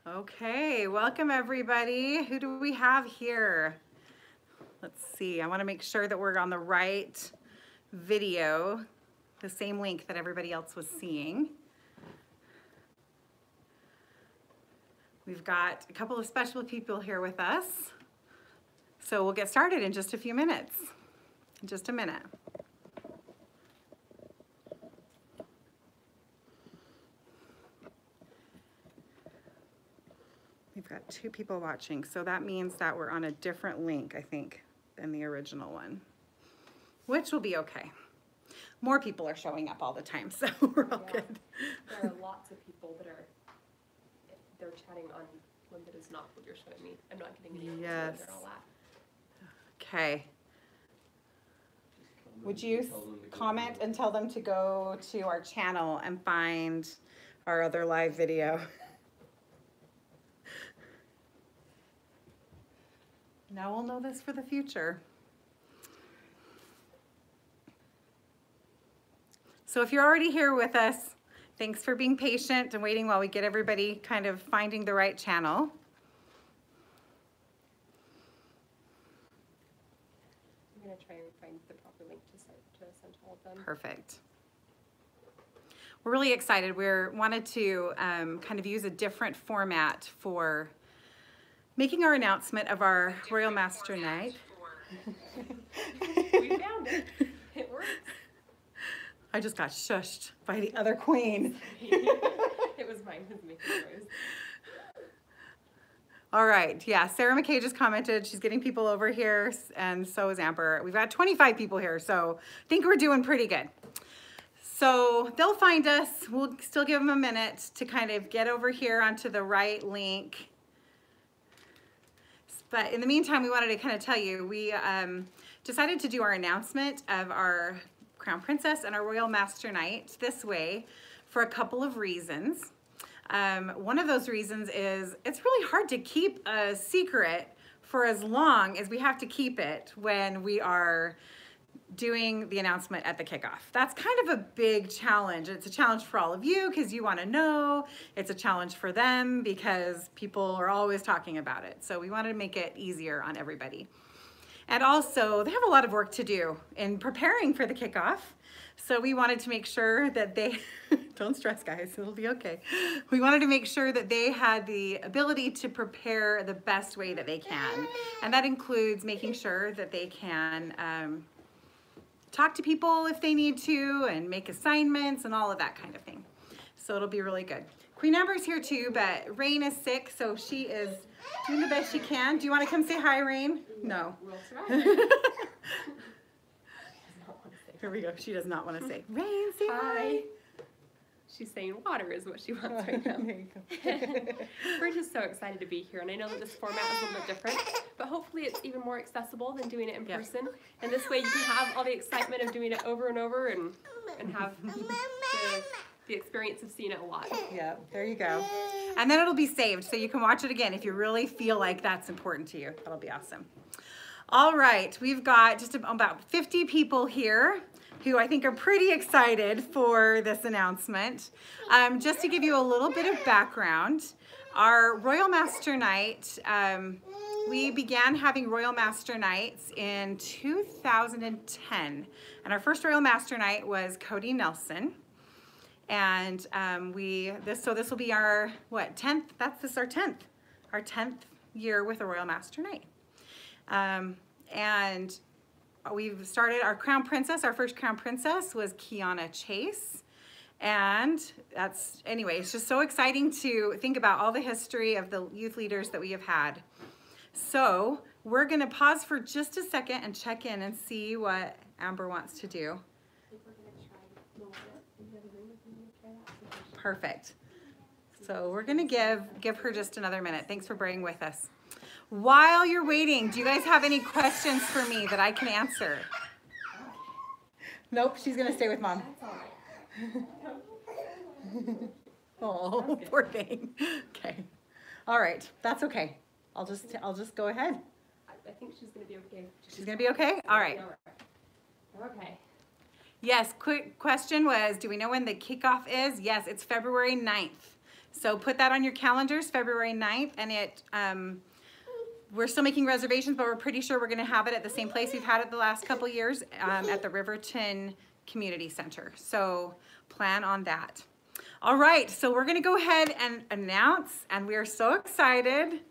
Okay, welcome everybody. Who do we have here? Let's see, I want to make sure that we're on the right video, the same link that everybody else was seeing. We've got a couple of special people here with us. So we'll get started in just a few minutes, in just a minute. We've got 2 people watching, so that means that we're on a different link, I think, than the original one, which will be okay. More people are showing up all the time, so we're all good. There are lots of people that they're chatting on one that is not what you're showing me. I'm not getting any Yes. they're all at. Okay. Would you comment and tell them to go to our channel and find our other live video? Now we'll know this for the future. So if you're already here with us, thanks for being patient and waiting while we get everybody kind of finding the right channel. I'm going to try and find the proper link to send to all of them. Perfect. We're really excited. We wanted to kind of use a different format for making our announcement of our Royal Master Night. We found it. It works. I just got shushed by the other queen. It was mine. It was making noise. All right, yeah, Sarah McKay just commented. She's getting people over here, and so is Amber. We've got 25 people here, so I think we're doing pretty good. So they'll find us. We'll still give them a minute to kind of get over here onto the right link. But in the meantime, we wanted to kind of tell you, we decided to do our announcement of our Crown Princess and our Royal Master Night this way for a couple of reasons. One of those reasons is it's really hard to keep a secret for as long as we have to keep it when we are doing the announcement at the kickoff. That's kind of a big challenge. It's a challenge for all of you because you want to know. It's a challenge for them because people are always talking about it. So we wanted to make it easier on everybody. And also, they have a lot of work to do in preparing for the kickoff. So we wanted to make sure that they, don't stress guys, it'll be okay. We wanted to make sure that they had the ability to prepare the best way that they can. And that includes making sure that they can talk to people if they need to and make assignments and all of that kind of thing. So it'll be really good. Queen Amber's here too, but Rain is sick, so she is doing the best she can. Do you want to come say hi, Rain? No. We'll survive. Here we go. She does not want to say, Rain, say hi. She's saying water is what she wants right now. There you go. We're just so excited to be here, and I know that this format is a little bit different, but hopefully it's even more accessible than doing it in person. And this way you can have all the excitement of doing it over and over and have the experience of seeing it a lot. Yeah, there you go. And then it'll be saved, so you can watch it again if you really feel like that's important to you. That'll be awesome. All right, we've got just about 50 people here who I think are pretty excited for this announcement. Just to give you a little bit of background, our Royal Master Night, we began having Royal Master Nights in 2010. And our first Royal Master Night was Cody Nelson. And this will be our, what, 10th? This is our 10th year with a Royal Master Night. And we've started our Crown Princess. Our first Crown Princess was Kiana Chase. And anyway, it's just so exciting to think about all the history of the youth leaders that we have had. So we're gonna pause for just a second and check in and see what Amber wants to do. Perfect. So we're gonna give her just another minute. Thanks for bearing with us. While you're waiting, do you guys have any questions for me that I can answer? Nope, she's gonna stay with Mom. Oh, poor thing. Okay. All right, that's okay. I'll just go ahead. I think she's gonna be okay. She's gonna be okay? All right. Okay. Yes, quick question was, do we know when the kickoff is? Yes, it's February 9th. So put that on your calendars, February 9th, and we're still making reservations, but we're pretty sure we're gonna have it at the same place we've had it the last couple years, at the Riverton Community Center. So plan on that. All right, so we're gonna go ahead and announce, and we are so excited.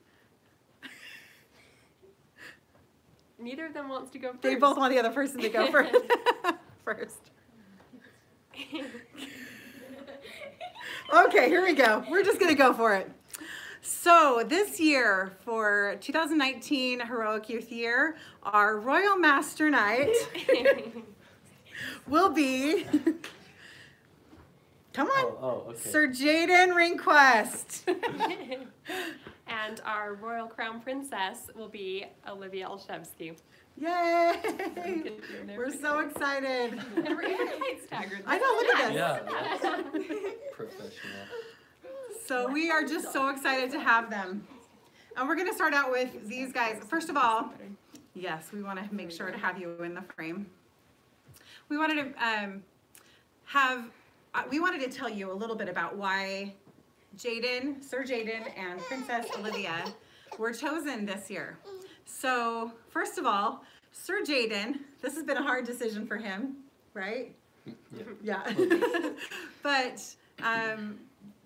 Neither of them wants to go first. They both want the other person to go first. Okay, here we go. We're just gonna go for it. So this year, for 2019 Heroic Youth Year, our Royal Master Night will be, come on, okay. Sir Jaden Rehnquist. And our Royal Crown Princess will be Olivia Olszewski. Yay! We're so excited. And we're even quite staggered. I know, look at this. Yeah, that's professional. So we are just so excited to have them. And we're gonna start out with these guys. First of all, yes, we wanna make sure to have you in the frame. We wanted to tell you a little bit about why Jaden, Sir Jaden and Princess Olivia were chosen this year. So first of all, Sir Jaden, this has been a hard decision for him, right? Yeah. But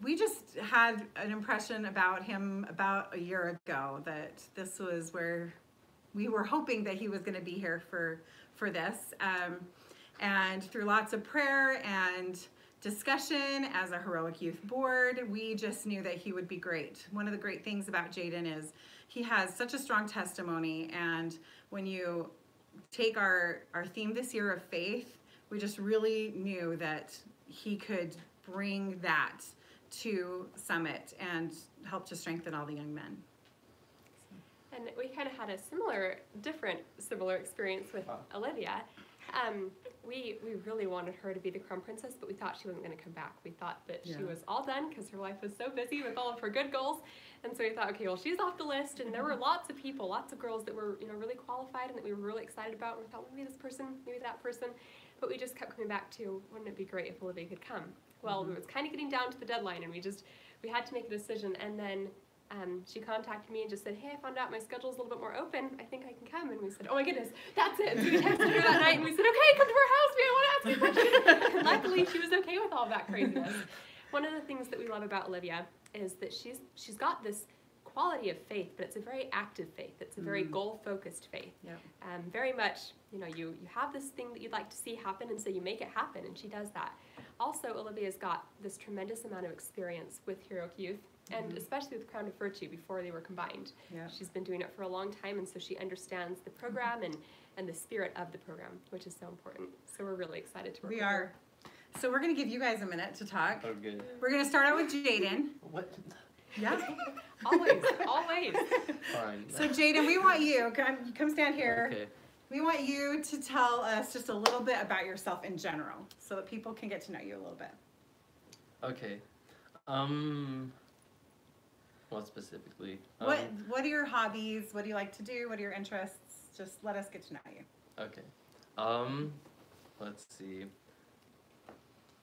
we just had an impression about him about a year ago that this was where we were hoping that he was going to be here for this. And through lots of prayer and discussion as a Heroic Youth Board, we just knew that he would be great. One of the great things about Jaden is he has such a strong testimony, and when you take our theme this year of faith, we just really knew that he could bring that to Summit and help to strengthen all the young men. And we kind of had a similar experience with Olivia. We really wanted her to be the Crown Princess, but we thought she wasn't going to come back. We thought that she was all done because her life was so busy with all of her good goals. And so we thought, okay, well, she's off the list. And there were lots of people, lots of girls that were, really qualified and that we were really excited about. And we thought, maybe this person, maybe that person. But we just kept coming back to, wouldn't it be great if Olivia could come? Well, it was kind of getting down to the deadline, and we had to make a decision. And then she contacted me and just said, hey, I found out my schedule's a little bit more open. I think I can come. And we said, oh my goodness, that's it. So we texted her that night and we said, okay, come to our house. We want to ask you a question. And luckily, she was okay with all that craziness. One of the things that we love about Olivia is that she's got this quality of faith, but it's a very active faith. It's a very goal-focused faith. Yep. Very much, you have this thing that you'd like to see happen, and so you make it happen, and she does that. Also, Olivia's got this tremendous amount of experience with Heroic Youth, and especially with Crown of Virtue before they were combined. Yeah. She's been doing it for a long time, and so she understands the program and the spirit of the program, which is so important. So we're really excited to work with her. We are. So we're going to give you guys a minute to talk. Oh, good. We're going to start out with Jaden. What? Yeah. Always, always. Fine. So Jaden, we want you, come stand here. Okay. We want you to tell us just a little bit about yourself in general so that people can get to know you a little bit. Okay. What specifically? What are your hobbies? What do you like to do? What are your interests? Just let us get to know you. Okay. Let's see.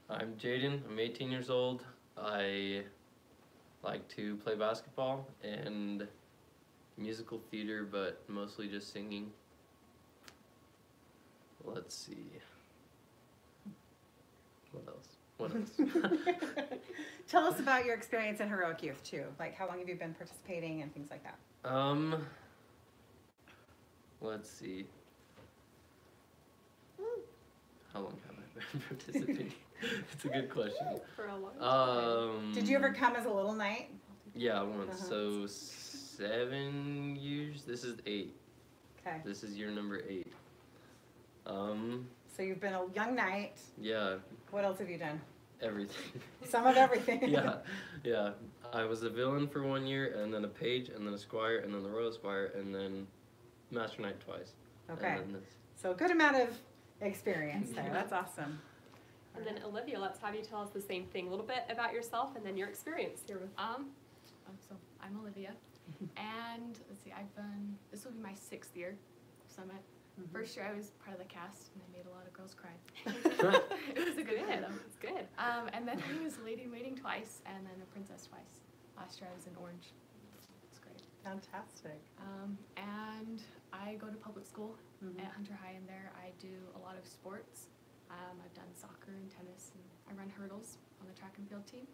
I'm Jaden. I'm 18 years old. I like to play basketball and musical theater, but mostly just singing. Let's see. What else? Tell us about your experience in Heroic Youth too. Like, how long have you been participating and things like that? Let's see. How long have I been participating? It's a good question. For a long time. Did you ever come as a little knight? Yeah, once. So 7 years. This is 8. Okay. This is year number 8. So you've been a young knight. Yeah. What else have you done? Everything. Some of everything. Yeah. I was a villain for 1 year, and then a page, and then a squire, and then the royal squire, and then master knight twice. Okay. And then this. So a good amount of experience there. That's awesome. And then Olivia, let's have you tell us the same thing, a little bit about yourself and then your experience here with. So I'm Olivia, and let's see, this will be my 6th year, Summit. First year I was part of the cast and I made a lot of girls cry. It was a good play though. It's good. And then I was Lady in Waiting twice and then a princess twice. Last year I was in Orange. It's great. Fantastic. And I go to public school Mhm. at Hunter High, and there I do a lot of sports. I've done soccer and tennis, and I run hurdles on the track and field team.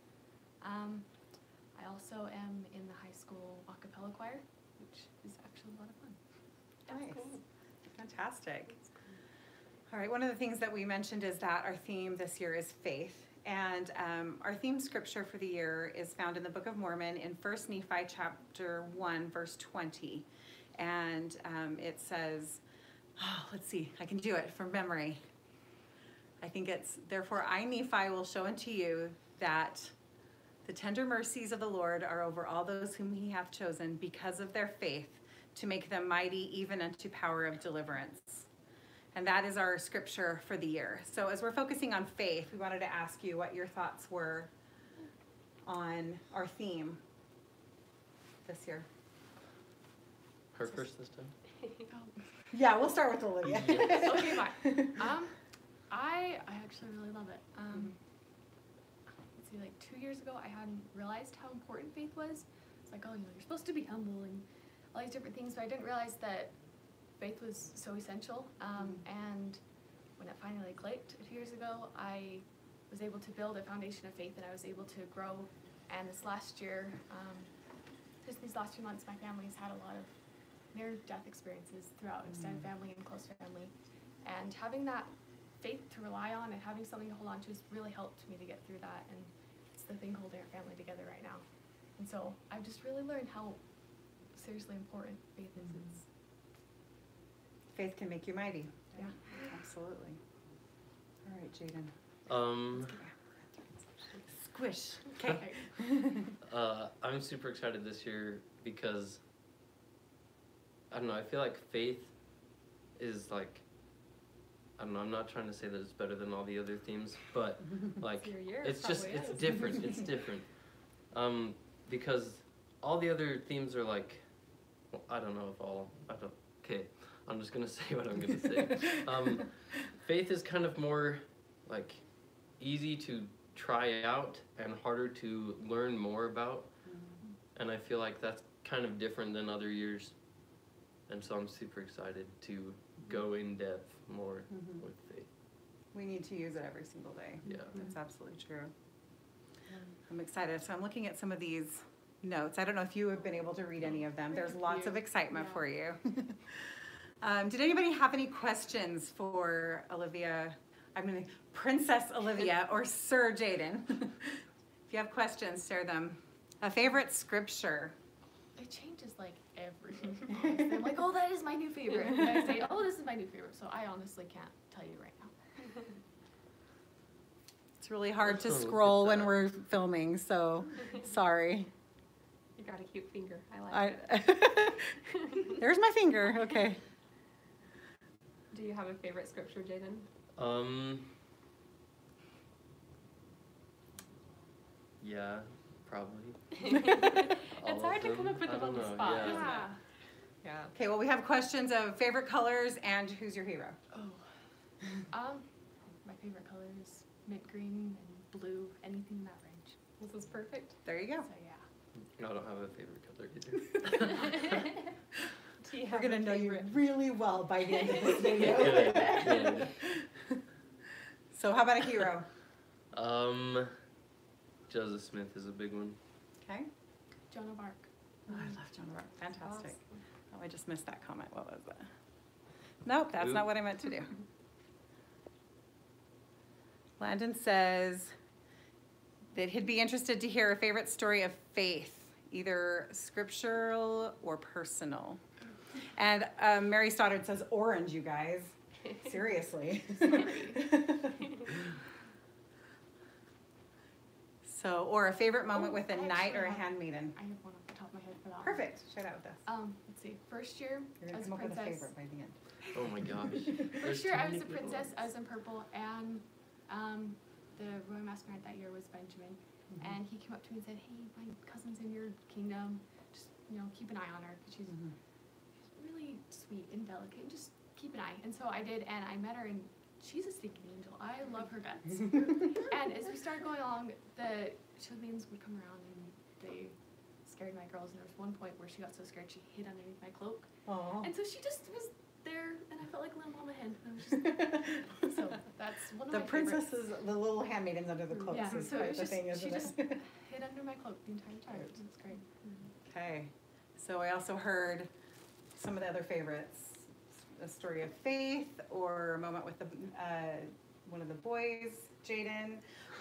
I also am in the high school a cappella choir, which is actually a lot of fun. Nice. Cool. Fantastic. All right, one of the things that we mentioned is that our theme this year is faith. And our theme scripture for the year is found in the Book of Mormon in 1 Nephi chapter 1, verse 20. And it says, let's see, I can do it from memory. I think it's, therefore I, Nephi, will show unto you that the tender mercies of the Lord are over all those whom he hath chosen because of their faith, to make them mighty even unto power of deliverance. And that is our scripture for the year. So as we're focusing on faith, we wanted to ask you what your thoughts were on our theme this year. Her first this time? Yeah, we'll start with Olivia. Okay, fine. I actually really love it. Let's see, like 2 years ago, I hadn't realized how important faith was. It's like, oh, you know, you're supposed to be humble and all these different things, but I didn't realize that faith was so essential. And when it finally clicked 2 years ago, I was able to build a foundation of faith, and I was able to grow. And this last year, just these last few months, my family's had a lot of near-death experiences throughout extended family and close family. And having that faith to rely on and having something to hold on to has really helped me to get through that. And it's the thing holding our family together right now. And so I've just really learned how seriously important faith is. It's, Faith can make you mighty. yeah. Absolutely. All right, Jaden. Squish. Okay. I'm super excited this year because, I don't know, I feel like faith is like, I don't know, I'm not trying to say that it's better than all the other themes, but like, It's your year, it's just, probably it's is. different, it's different. Because all the other themes are like, well, I don't know if all, okay, I'm just gonna say what I'm gonna say. Faith is kind of more like easy to try out and harder to learn more about. And I feel like that's kind of different than other years. And so I'm super excited to go in depth more with faith. We need to use it every single day. Yeah. That's absolutely true. I'm excited. So I'm looking at some of these notes. I don't know if you have been able to read any of them. There's lots of excitement for you. Did anybody have any questions for Olivia? Princess Olivia or Sir Jaden. If you have questions, share them. A favorite scripture? It changes like every honestly. I'm like, oh, that is my new favorite. And I say, oh, this is my new favorite. So I honestly can't tell you right now. It's really hard to Look at scroll when that. we're filming, so sorry. You got a cute finger. I like it. There's my finger. Okay. Do you have a favorite scripture, Jaden? Yeah, probably. It's hard to come up with them on the spot. Yeah. isn't it? Yeah. Okay, well, we have questions of favorite colors and who's your hero. Oh. My favorite color is mint green and blue, anything in that range. This is perfect. There you go. So yeah. I don't have a favorite color either. Do you We're have gonna a know you favorite? really well by the end of this video. Good. So how about a hero? Joseph Smith is a big one. Okay. Joan of Arc. Oh, I love Joan of Arc. Fantastic. Oh, I just missed that comment. What was that? Nope, that's not what I meant to do. Landon says that he'd be interested to hear a favorite story of faith, either scriptural or personal. And Mary Stoddard says orange, you guys. Seriously. So, or a favorite moment with a I knight or a actually have- handmaiden. I have one off the top of my head for that one. Perfect. Share that with us. Let's see. First year, You're gonna as a come up with a princess. favorite by the end. Oh my gosh. First year, I was a princess. I was in purple, and the royal master knight that year was Benjamin. And he came up to me and said, "Hey, my cousin's in your kingdom. Just keep an eye on her because she's really sweet and delicate. And just keep an eye. And so I did, and I met her, and she's a stinking angel. I love her guts. And as we started going along, the Chileans would come around, and they scared my girls. And there was one point where she got so scared she hid underneath my cloak. Aw. And so she just was there, and I felt like little mama hen. I was just, so that's one of The my favorites. princesses, the little handmaidens under the cloaks Yeah, is so quite it was the just, thing, she isn't just it? hid under my cloak the entire time. It's great. Okay, so I also heard some of the other favorites, a story of faith, or a moment with the one of the boys, Jaden,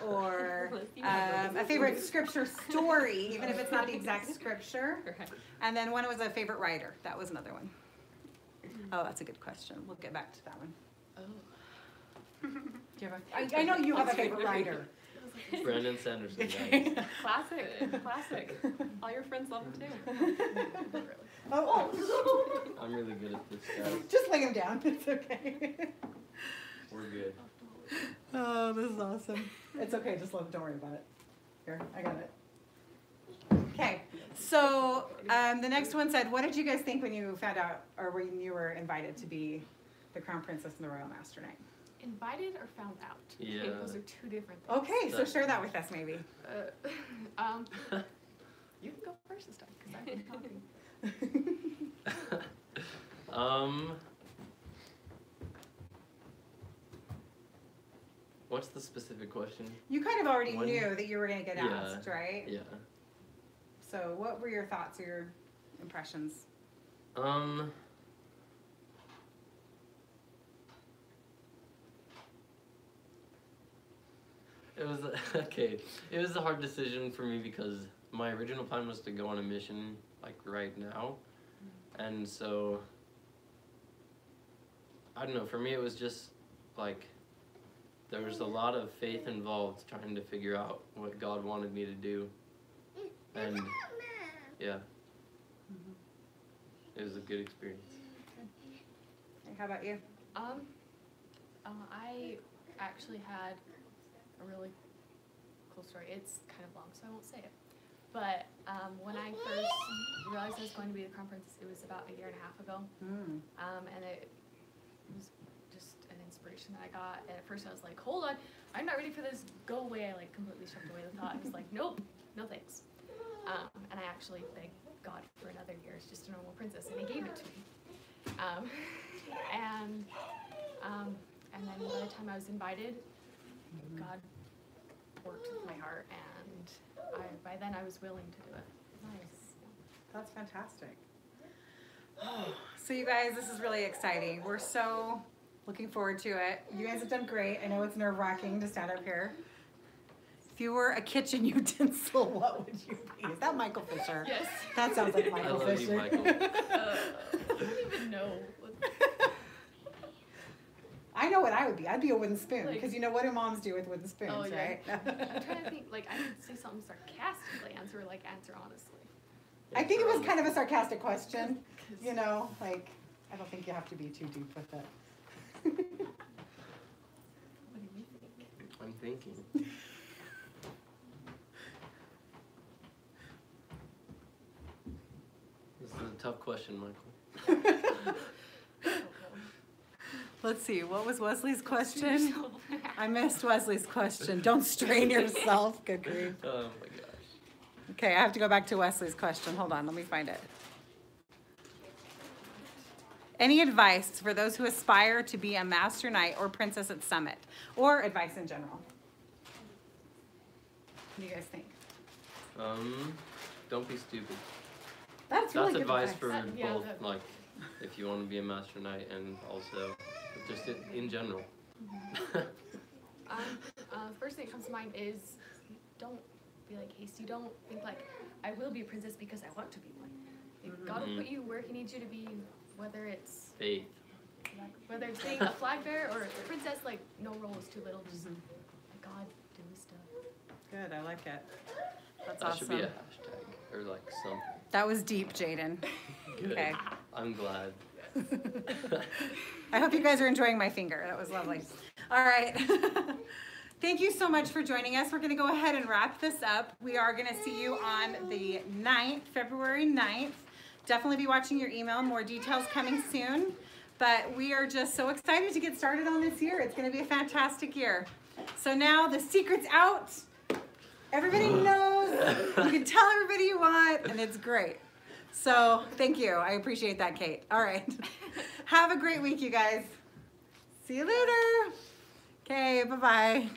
or a favorite scripture story, even if it's not the exact scripture. Right. And then one was a favorite writer. That was another one. Oh, that's a good question. We'll get back to that one. Oh. Do you have I know you have a favorite writer. Brandon Sanderson, guys. Okay. Classic, classic. All your friends love him too. Oh, I'm really good at this, guys. just lay him down. It's okay. We're good. Oh, this is awesome. It's okay, just don't worry about it. Here, I got it. Okay, so the next one said, what did you guys think when you found out, or when you were invited to be the Crown Princess and the Royal Master Knight? Invited or found out? Yeah. Okay, those are two different things. Okay, so share that with us maybe. You can go first this time, because I've been talking. What's the specific question? You kind of already When- knew that you were going to get Yeah. asked, right? Yeah. So what were your thoughts or your impressions? It was okay. It was a hard decision for me because my original plan was to go on a mission like right now, and so I don't know. For me, it was just like there was a lot of faith involved trying to figure out what God wanted me to do, and yeah, it was a good experience. How about you? I actually had a really cool story. It's kind of long, so I won't say it. But when I first realized I was going to be the Crown Princess, it was about 1.5 years ago. Mm. And it was just an inspiration that I got. And at first I was like, hold on, I'm not ready for this. Go away. I like completely shoved away the thought. I was like, nope, no thanks. And I actually begged God for another year as just a normal princess, and he gave it to me. And then by the time I was invited, God worked with my heart, and by then I was willing to do it. Nice. That's fantastic. Oh, so you guys, this is really exciting. We're so looking forward to it. You guys have done great. I know it's nerve-wracking to stand up here. If you were a kitchen utensil, what would you be? Is that Michael Fisher? Yes. That sounds like I Michael love you, Fisher. Michael. I don't even know. I know what I would be. I'd be a wooden spoon, Like- because you know what do moms do with wooden spoons, Oh, yeah. right? I'm trying to think, like, I could say something sarcastically, answer honestly. I think it was kind of a sarcastic question, you know, like, I don't think you have to be too deep with it. What do you think? I'm thinking. This is a tough question, Michael. Let's see, what was Wesley's question? I missed Wesley's question. Don't strain yourself, good grief. Oh my gosh. Okay, I have to go back to Wesley's question. Hold on, let me find it. Any advice for those who aspire to be a Master Knight or Princess at Summit, or advice in general? What do you guys think? Don't be stupid. That's really That's good advice for Yeah, both, that- like, if you want to be a Master Knight and also just in general. First thing that comes to mind is don't be like hasty. Don't think like I will be a princess because I want to be one. Like, God will put you where He needs you to be, whether it's Faith. being a flag bearer or a princess. Like no role is too little. Just let God do His stuff. Good, I like it. That's That awesome. should be a hashtag or like something. That was deep, Jaden. Good. Okay. I'm glad. I hope you guys are enjoying my finger. That was lovely. All right. Thank you so much for joining us. We're going to go ahead and wrap this up. We are going to see you on the 9th, February 9th. Definitely be watching your email. More details coming soon. But we are just so excited to get started on this year. It's going to be a fantastic year. So now the secret's out. Everybody knows. You can tell everybody you want, and it's great. So thank you. I appreciate that, Kate. All right. Have a great week, you guys. See you later. Okay, bye-bye.